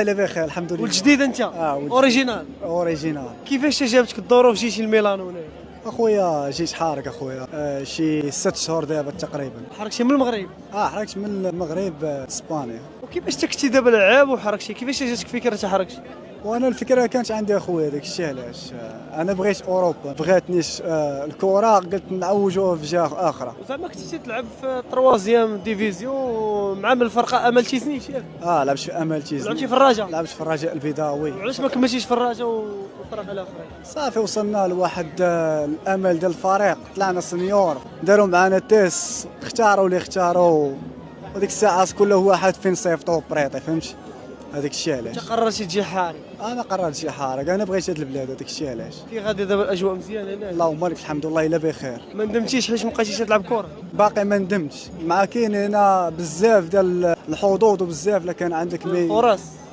لا بخير الحمد لله. والجديد انت اوريجينال. اوريجينال. كيفاش جابتك الظروف جيتي لميلانو هنا؟ اخويا جيت حارق اخويا، شي 6 شهور دابا تقريبا. حركتي من المغرب؟ حركت من المغرب اسبانيا. وكيفاش تكتي دابا لعاب وحركتي؟ كيفاش جاتك فكره تحركتي؟ وانا الفكره كانت عندي اخويا داك الشيء علاش انا بغيت اوروبا، بغاتنيش الكره، قلت نعوجوها في جهه اخرى. زعما كنتي تلعب في تروازيام ديفيزيون مع من الفرقه امل تيزنيش ياك؟ لعبت في امل تيزني. لعبتي في الرجاء؟ لعبت في الرجاء البيضاوي. وعلاش ما كملتيش في الرجاء والفرق الاخرين؟ صافي وصلنا لواحد الامل ديال الفريق، طلعنا سنيور، داروا معنا تيست، اختاروا اللي اختاروا، وديك الساعات كل واحد فين صيفطو بريطي، فهمتي؟ هذاك الشيء علاش انت قررتي تجي حارق؟ انا قررت شي حارق، انا بغيت هاد البلاد، هذاك الشيء علاش. كي غادي دابا الاجواء مزيانه هنا؟ اللهم لك الحمد لله الا بخير. ما ندمتيش حيت ما بقيتيش تلعب كره؟ باقي ما ندمتش، مع كاين هنا بزاف ديال الحظوظ وبزاف، لكن عندك فرص.